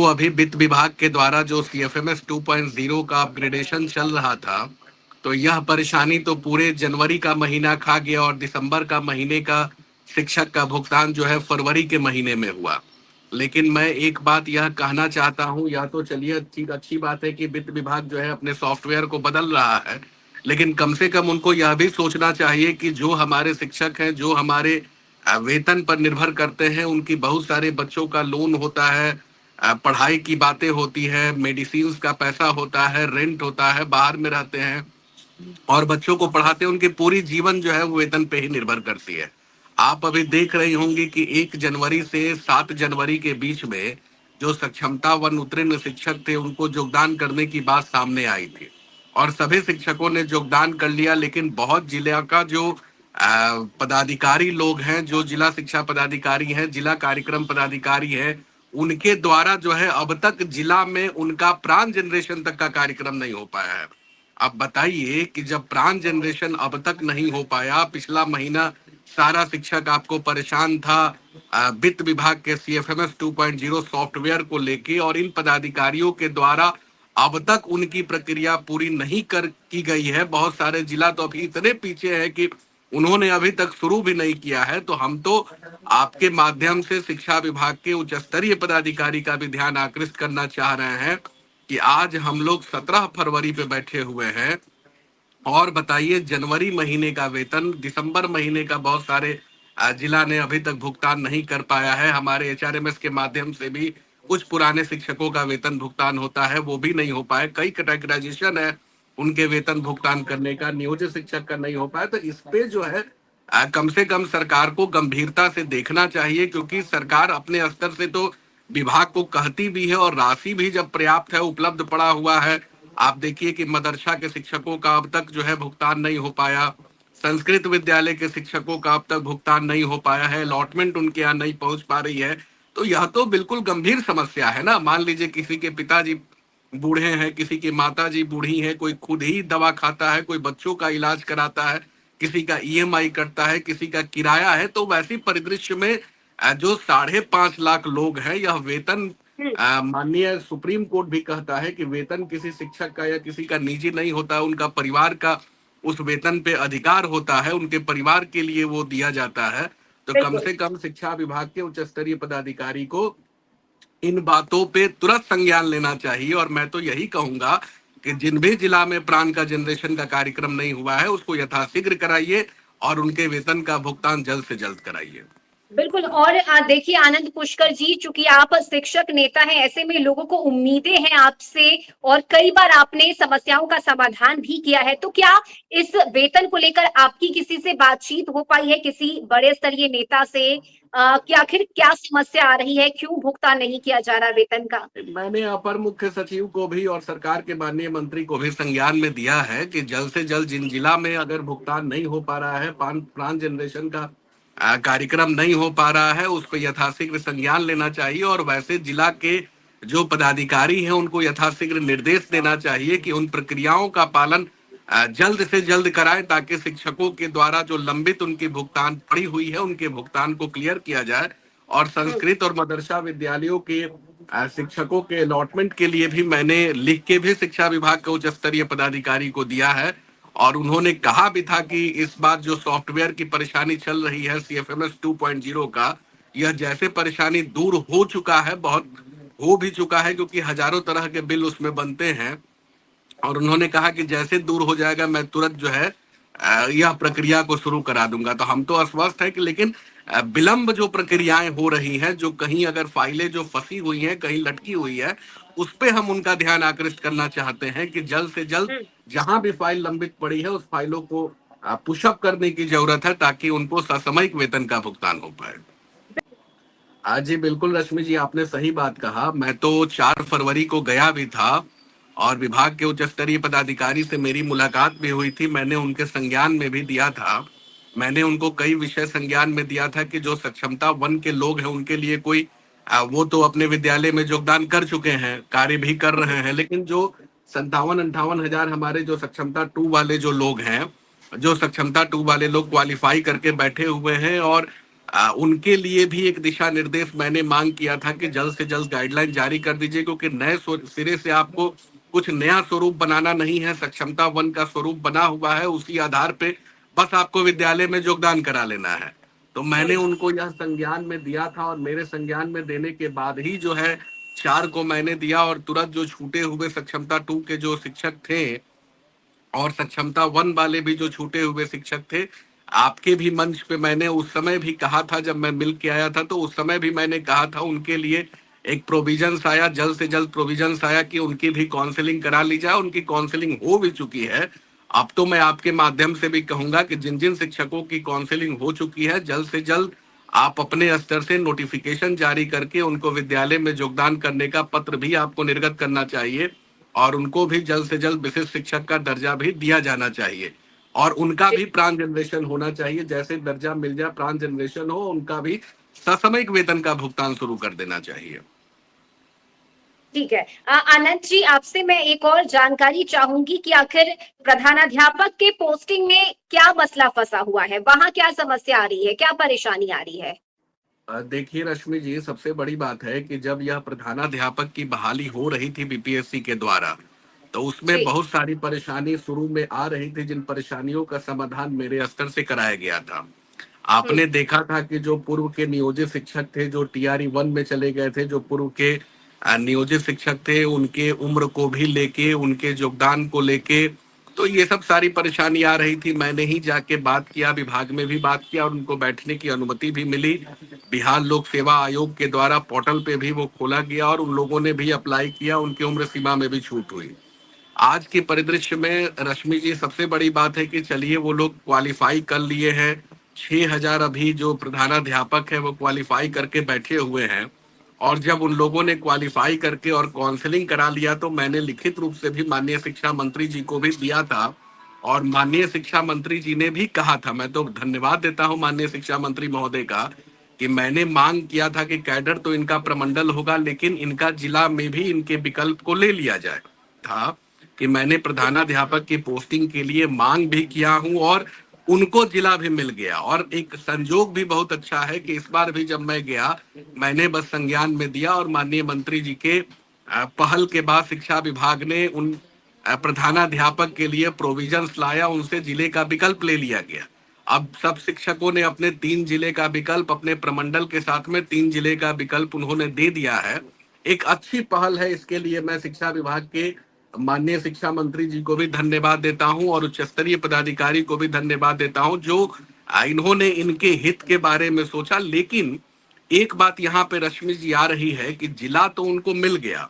अभी वित्त विभाग के द्वारा जो सीएफएमएस 2.0 का अपग्रेडेशन चल रहा था, तो यह परेशानी तो पूरे जनवरी का महीना खा गया और दिसंबर का महीने का शिक्षक का भुगतान जो है फरवरी के महीने में हुआ। लेकिन मैं एक बात यह कहना चाहता हूं, या तो चलिए अच्छी अच्छी बात है कि वित्त विभाग जो है अपने सॉफ्टवेयर को बदल रहा है, लेकिन कम से कम उनको यह भी सोचना चाहिए कि जो हमारे शिक्षक हैं, जो हमारे वेतन पर निर्भर करते हैं, उनकी बहुत सारे बच्चों का लोन होता है, पढ़ाई की बातें होती है, मेडिसिन का पैसा होता है, रेंट होता है, बाहर में रहते हैं और बच्चों को पढ़ाते हैं, उनकी पूरी जीवन जो है वो वेतन पे ही निर्भर करती है। आप अभी देख रही होंगी कि 1 जनवरी से 7 जनवरी के बीच में जो सक्षमता वन उत्तीर्ण शिक्षक थे उनको योगदान करने की बात सामने आई थी और सभी शिक्षकों ने योगदान कर लिया। लेकिन बहुत जिला का जो पदाधिकारी लोग हैं, जो जिला शिक्षा पदाधिकारी हैं, जिला कार्यक्रम पदाधिकारी हैं, उनके द्वारा जो है अब तक जिला में उनका प्राण जनरेशन तक का कार्यक्रम नहीं हो पाया है। अब बताइए कि जब प्राण जनरेशन अब तक नहीं हो पाया, पिछला महीना सारा शिक्षक आपको परेशान था वित्त विभाग के सीएफएमएस 2.0 सॉफ्टवेयर को लेके, और इन पदाधिकारियों के द्वारा अब तक उनकी प्रक्रिया पूरी नहीं कर की गई है। बहुत सारे जिला तो अभी इतने पीछे हैं कि उन्होंने अभी तक शुरू भी नहीं किया है। तो हम तो आपके माध्यम से शिक्षा विभाग के उच्च स्तरीय पदाधिकारी का भी ध्यान आकृष्ट करना चाह रहे हैं कि आज हम लोग 17 फरवरी पे बैठे हुए हैं और बताइए जनवरी महीने का वेतन, दिसंबर महीने का बहुत सारे जिला ने अभी तक भुगतान नहीं कर पाया है। हमारे एचआरएमएस के माध्यम से भी कुछ पुराने शिक्षकों का वेतन भुगतान होता है, वो भी नहीं हो पाए। कई कैटेगराइजेशन है उनके वेतन भुगतान करने का, नियोजित शिक्षक का नहीं हो पाया। तो इस पे जो है कम से कम सरकार को गंभीरता से देखना चाहिए, क्योंकि सरकार अपने स्तर से तो विभाग को कहती भी है और राशि भी जब पर्याप्त है, उपलब्ध पड़ा हुआ है। आप देखिए कि मदरसा के शिक्षकों का अब तक जो है भुगतान नहीं हो पाया, संस्कृत विद्यालय के शिक्षकों का अब तक भुगतान नहीं हो पाया है, अलॉटमेंट उनके यहाँ नहीं पहुंच पा रही है। तो यह तो बिल्कुल गंभीर समस्या है ना। मान लीजिए किसी के पिताजी बूढ़े हैं, किसी की माता जी बूढ़ी हैं, कोई खुद ही दवा खाता है, कोई बच्चों का इलाज कराता है, किसी का ईएमआई कटता है, किसी का किराया है। तो वैसी परिदृश्य में जो 5.5 लाख लोग हैं, यह वेतन माननीय सुप्रीम कोर्ट भी कहता है कि वेतन किसी शिक्षक का या किसी का निजी नहीं होता, उनका परिवार का उस वेतन पे अधिकार होता है, उनके परिवार के लिए वो दिया जाता है। तो कम बिल्कुल से कम शिक्षा विभाग के उच्च स्तरीय पदाधिकारी को इन बातों पे तुरंत संज्ञान लेना चाहिए। और मैं तो यही कहूंगा कि जिन भी जिला में प्राण का जनरेशन का कार्यक्रम नहीं हुआ है उसको यथाशीघ्र कराइए और उनके वेतन का भुगतान जल्द से जल्द कराइए। बिल्कुल। और देखिए आनंद पुष्कर जी, चूंकि आप शिक्षक नेता हैं, ऐसे में लोगों को उम्मीदें हैं आपसे और कई बार आपने समस्याओं का समाधान भी किया है। तो क्या इस वेतन को लेकर आपकी किसी से बातचीत हो पाई है, किसी बड़े स्तरीय नेता से, कि आखिर क्या समस्या आ रही है, क्यों भुगतान नहीं किया जा रहा वेतन का? मैंने अपर मुख्य सचिव को भी और सरकार के माननीय मंत्री को भी संज्ञान में दिया है कि जल्द से जल्द जिन जिला में अगर भुगतान नहीं हो पा रहा है, प्राण जनरेशन का कार्यक्रम नहीं हो पा रहा है, उस पर यथाशीघ्र संज्ञान लेना चाहिए और वैसे जिला के जो पदाधिकारी हैं उनको यथाशीघ्र निर्देश देना चाहिए कि उन प्रक्रियाओं का पालन जल्द से जल्द कराएं, ताकि शिक्षकों के द्वारा जो लंबित उनकी भुगतान पड़ी हुई है उनके भुगतान को क्लियर किया जाए। और संस्कृत और मदरसा विद्यालयों के शिक्षकों के अलॉटमेंट के लिए भी मैंने लिख के भी शिक्षा विभाग के उच्च स्तरीय पदाधिकारी को दिया है और उन्होंने कहा भी था कि इस बार जो सॉफ्टवेयर की परेशानी चल रही है सीएफएमएस 2.0 का, यह जैसे परेशानी दूर हो चुका है, बहुत हो भी चुका है, क्योंकि हजारों तरह के बिल उसमें बनते हैं। और उन्होंने कहा कि जैसे दूर हो जाएगा मैं तुरंत जो है यह प्रक्रिया को शुरू करा दूंगा। तो हम तो आश्वस्त है कि, लेकिन विलंब जो प्रक्रियाएं हो रही हैं, जो कहीं अगर फाइलें जो फंसी हुई हैं, कहीं लटकी हुई है, उस पे हम उनका ध्यान आकृष्ट करना चाहते हैं कि जल्द से जल्द जहां भी फाइल लंबित पड़ी है उस फाइलों को पुशअप करने की जरूरत है, ताकि उनको ससमयिक वेतन का भुगतान हो पाए। जी बिल्कुल रश्मि जी, आपने सही बात कहा। मैं तो 4 फरवरी को गया भी था और विभाग के उच्च स्तरीय पदाधिकारी से मेरी मुलाकात भी हुई थी। मैंने उनके संज्ञान में भी दिया था। मैंने उनको कई विषय संज्ञान में दिया था कि जो सक्षमता वन के लोग हैं उनके लिए कोई वो तो अपने विद्यालय में योगदान कर चुके हैं, कार्य भी कर रहे हैं, लेकिन जो 57-58 हजार हमारे जो सक्षमता 2 वाले जो लोग हैं, जो सक्षमता 2 वाले लोग क्वालिफाई करके बैठे हुए हैं और उनके लिए भी एक दिशा निर्देश मैंने मांग किया था कि जल्द से जल्द गाइडलाइन जारी कर दीजिए, क्योंकि नए सिरे से आपको कुछ नया स्वरूप बनाना नहीं है। सक्षमता वन का स्वरूप बना हुआ है, उसी आधार पे बस आपको विद्यालय में योगदान करा लेना है। तो मैंने उनको यह संज्ञान में दिया था, और मेरे संज्ञान में देने के बाद ही जो है 4 को मैंने दिया, और तुरंत जो छूटे हुए सक्षमता 2 के जो शिक्षक थे और सक्षमता 1 वाले भी जो छूटे हुए शिक्षक थे, आपके भी मंच पे मैंने उस समय भी कहा था, जब मैं मिल के आया था तो उस समय भी मैंने कहा था उनके लिए एक प्रोविजंस आया, जल्द से जल्द प्रोविजंस आया कि उनकी भी काउंसलिंग करा ली जाए। उनकी काउंसलिंग हो भी चुकी है। अब तो मैं आपके माध्यम से भी कहूंगा कि जिन जिन शिक्षकों की काउंसलिंग हो चुकी है, जल्द से जल्द आप अपने स्तर से नोटिफिकेशन जारी करके उनको विद्यालय में योगदान करने का पत्र भी आपको निर्गत करना चाहिए, और उनको भी जल्द से जल्द विशिष्ट शिक्षक का दर्जा भी दिया जाना चाहिए, और उनका भी प्राण जनरेशन होना चाहिए। जैसे दर्जा मिल जाए, प्राण जनरेशन हो, उनका भी ससामयिक वेतन का भुगतान शुरू कर देना चाहिए। ठीक है। आनंद जी, आपसे मैं एक और जानकारी चाहूंगी कि आखिर प्रधानाध्यापक के पोस्टिंग में क्या मसला फंसा हुआ है, वहां क्या समस्या आ रही है, क्या परेशानी आ रही है? देखिए रश्मि जी, सबसे बड़ी बात है कि जब यह प्रधानाध्यापक की बहाली हो रही थी बीपीएससी के द्वारा, तो उसमें जी। बहुत सारी परेशानी शुरू में आ रही थी, जिन परेशानियों का समाधान मेरे स्तर से कराया गया था। आपने हम्म। देखा था कि जो पूर्व के नियोजित शिक्षक थे, जो टीआरई 1 में चले गए थे, जो पूर्व के नियोजित शिक्षक थे, उनके उम्र को भी लेके, उनके योगदान को लेके, तो ये सब सारी परेशानी आ रही थी। मैंने ही जाके बात किया, विभाग में भी बात किया, और उनको बैठने की अनुमति भी मिली। बिहार लोक सेवा आयोग के द्वारा पोर्टल पे भी वो खोला गया, और उन लोगों ने भी अप्लाई किया, उनकी उम्र सीमा में भी छूट हुई। आज के परिदृश्य में रश्मि जी, सबसे बड़ी बात है कि चलिए वो लोग क्वालिफाई कर लिए हैं। 6,000 अभी जो प्रधानाध्यापक है वो क्वालिफाई करके बैठे हुए हैं, और जब उन लोगों ने क्वालिफाई करके और काउंसलिंग करा लिया, तो मैंने लिखित रूप से भी माननीय शिक्षा मंत्री जी को भी दिया था, और माननीय शिक्षा मंत्री जी ने भी कहा था, मैं तो धन्यवाद देता हूं माननीय शिक्षा मंत्री महोदय का, कि मैंने मांग किया था कि कैडर तो इनका प्रमंडल होगा, लेकिन इनका जिला में भी इनके विकल्प को ले लिया जाए था, कि मैंने प्रधानाध्यापक की पोस्टिंग के लिए मांग भी किया हूं, और उनको जिला भी मिल गया। और एक संजोग भी बहुत अच्छा है कि इस बार भी जब मैं गया, मैंने बस संज्ञान में दिया, और माननीय मंत्री जी के पहल के बाद शिक्षा विभाग ने उन प्रधानाध्यापक के लिए प्रोविजंस लाया, उनसे जिले का विकल्प ले लिया गया। अब सब शिक्षकों ने अपने 3 जिले का विकल्प, अपने प्रमंडल के साथ में 3 जिले का विकल्प उन्होंने दे दिया है। एक अच्छी पहल है, इसके लिए मैं शिक्षा विभाग के माननीय शिक्षा मंत्री जी को भी धन्यवाद देता हूं, और उच्च स्तरीय पदाधिकारी को भी धन्यवाद देता हूं, जो इन्होंने इनके हित के बारे में सोचा। लेकिन एक बात यहाँ पे रश्मि जी आ रही है कि जिला तो उनको मिल गया,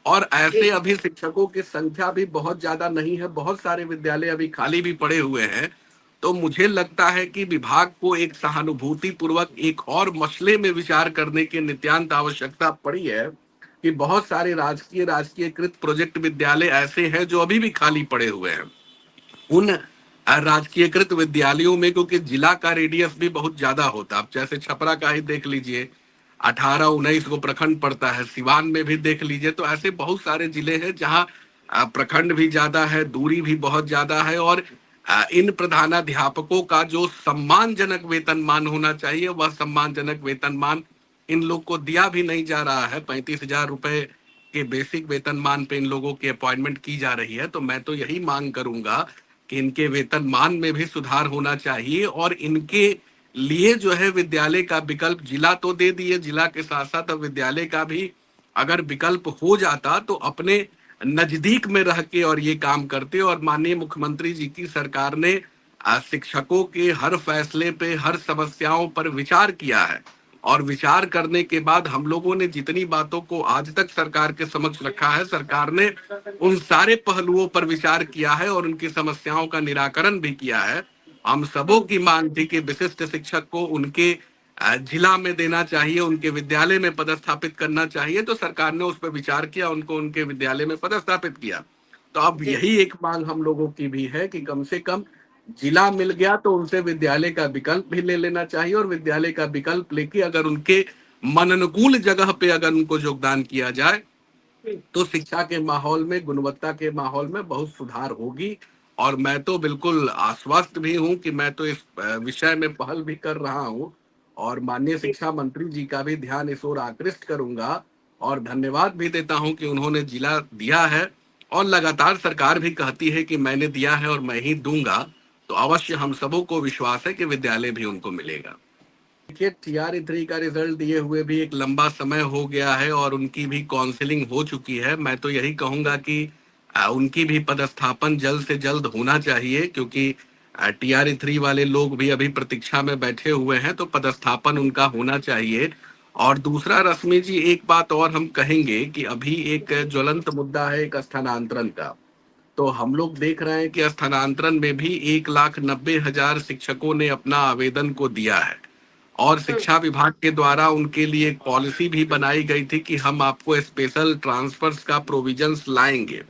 और ऐसे जी। अभी शिक्षकों की संख्या भी बहुत ज्यादा नहीं है, बहुत सारे विद्यालय अभी खाली भी पड़े हुए हैं। तो मुझे लगता है कि विभाग को एक सहानुभूति पूर्वक एक और मसले में विचार करने की नित्यांत आवश्यकता पड़ी है, कि बहुत सारे राजकीयकृत प्रोजेक्ट विद्यालय ऐसे हैं जो अभी भी खाली पड़े हुए हैं। उन राजकीयकृत विद्यालयों में, क्योंकि जिला का रेडियस भी बहुत ज्यादा होता है, आप जैसे छपरा का ही देख लीजिए, 18-19 को प्रखंड पड़ता है, सिवान में भी देख लीजिए, तो ऐसे बहुत सारे जिले हैं जहाँ प्रखंड भी ज्यादा है, दूरी भी बहुत ज्यादा है, और इन प्रधानाध्यापकों का जो सम्मानजनक वेतनमान होना चाहिए, वह सम्मानजनक वेतनमान इन लोग को दिया भी नहीं जा रहा है। 35,000 रुपए के बेसिक वेतनमान पे इन लोगों की अपॉइंटमेंट की जा रही है। तो मैं तो यही मांग करूंगा कि इनके वेतनमान में भी सुधार होना चाहिए, और इनके लिए जो है विद्यालय का विकल्प, जिला तो दे दिए, जिला के साथ साथ अब विद्यालय का भी अगर विकल्प हो जाता तो अपने नजदीक में रह के और ये काम करते। और माननीय मुख्यमंत्री जी की सरकार ने शिक्षकों के हर फैसले पे, हर समस्याओं पर विचार किया है, और विचार करने के बाद हम लोगों ने जितनी बातों को आज तक सरकार के समक्ष रखा है, सरकार ने उन सारे पहलुओं पर विचार किया है और उनकी समस्याओं का निराकरण भी किया है। हम सबों की मांग थी कि विशिष्ट शिक्षक को उनके जिला में देना चाहिए, उनके विद्यालय में पदस्थापित करना चाहिए, तो सरकार ने उस पर विचार किया, उनको उनके विद्यालय में पदस्थापित किया। तो अब जी। यही एक मांग हम लोगों की भी है कि कम से कम जिला मिल गया तो उनसे विद्यालय का विकल्प भी ले लेना चाहिए, और विद्यालय का विकल्प लेके अगर उनके मन अनुकूल जगह पे अगर उनको योगदान किया जाए, तो शिक्षा के माहौल में, गुणवत्ता के माहौल में बहुत सुधार होगी। और मैं तो बिल्कुल आश्वस्त भी हूं कि मैं तो इस विषय में पहल भी कर रहा हूं, और माननीय शिक्षा मंत्री जी का भी ध्यान इस ओर आकृष्ट करूंगा और धन्यवाद भी देता हूं कि उन्होंने जिला दिया है और लगातार सरकार भी कहती है कि मैंने दिया है और मैं ही दूंगा, तो अवश्य हम सबों को विश्वास है कि विद्यालय भी उनको मिलेगा। देखिए, TRE 3 का रिजल्ट दिए हुए भी एक लंबा समय हो गया है और उनकी भी काउंसलिंग हो चुकी है। मैं तो यही कहूंगा कि उनकी भी पदस्थापन जल्द से जल्द होना चाहिए, क्योंकि TRE 3 वाले लोग भी अभी प्रतीक्षा में बैठे हुए हैं, तो पदस्थापन उनका होना चाहिए। और दूसरा, रश्मि जी, एक बात और हम कहेंगे कि अभी एक ज्वलंत मुद्दा है एक स्थानांतरण का। तो हम लोग देख रहे हैं कि स्थानांतरण में भी 1,90,000 शिक्षकों ने अपना आवेदन को दिया है और शिक्षा विभाग के द्वारा उनके लिए एक पॉलिसी भी बनाई गई थी कि हम आपको स्पेशल ट्रांसफर्स का प्रोविजंस लाएंगे।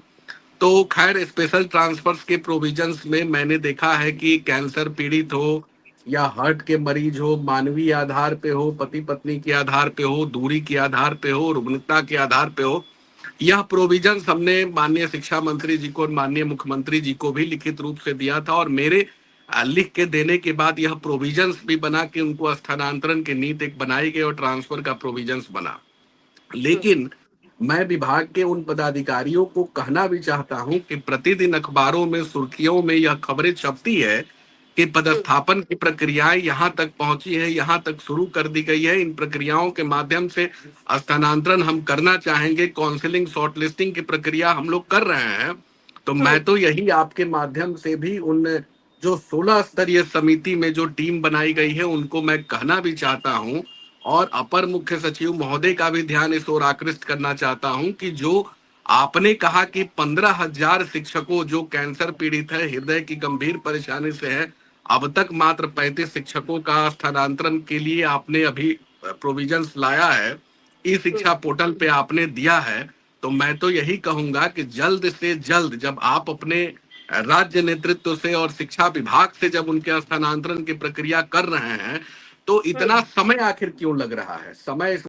तो खैर, स्पेशल ट्रांसफर्स के प्रोविजंस में मैंने देखा है कि कैंसर पीड़ित हो या हार्ट के मरीज हो, मानवीय आधार पे हो, पति पत्नी के आधार पे हो, दूरी के आधार पे हो, रुग्णता के आधार पे हो, यह प्रोविजंस हमने माननीय शिक्षा मंत्री जी को और माननीय मुख्यमंत्री जी को भी लिखित रूप से दिया था और मेरे लिख के देने के बाद यह प्रोविजंस भी बना कि उनको स्थानांतरण की नीति एक बनाई गई और ट्रांसफर का प्रोविजंस बना। लेकिन मैं विभाग के उन पदाधिकारियों को कहना भी चाहता हूं कि प्रतिदिन अखबारों में सुर्खियों में यह खबरें छपती है कि पदस्थापन की प्रक्रियाएं यहां तक पहुंची है, यहां तक शुरू कर दी गई है। इन प्रक्रियाओं के माध्यम से स्थानांतरण हम करना चाहेंगे, काउंसलिंग शॉर्टलिस्टिंग की प्रक्रिया हम लोग कर रहे हैं। तो मैं तो यही आपके माध्यम से भी उन जो 16 स्तरीय समिति में जो टीम बनाई गई है उनको मैं कहना भी चाहता हूं और अपर मुख्य सचिव महोदय का भी ध्यान इस ओर आकृष्ट करना चाहता हूं कि जो आपने कहा कि 15,000 शिक्षकों जो कैंसर पीड़ित है, हृदय की गंभीर परेशानी से है, अब तक मात्र 35 शिक्षकों का स्थानांतरण के लिए आपने अभी प्रोविजंस लाया है, ई शिक्षा पोर्टल पे आपने दिया है। तो मैं तो यही कहूंगा कि जल्द से जल्द जब आप अपने राज्य नेतृत्व से और शिक्षा विभाग से जब उनके स्थानांतरण की प्रक्रिया कर रहे हैं, तो इतना समय आखिर क्यों लग रहा है? समय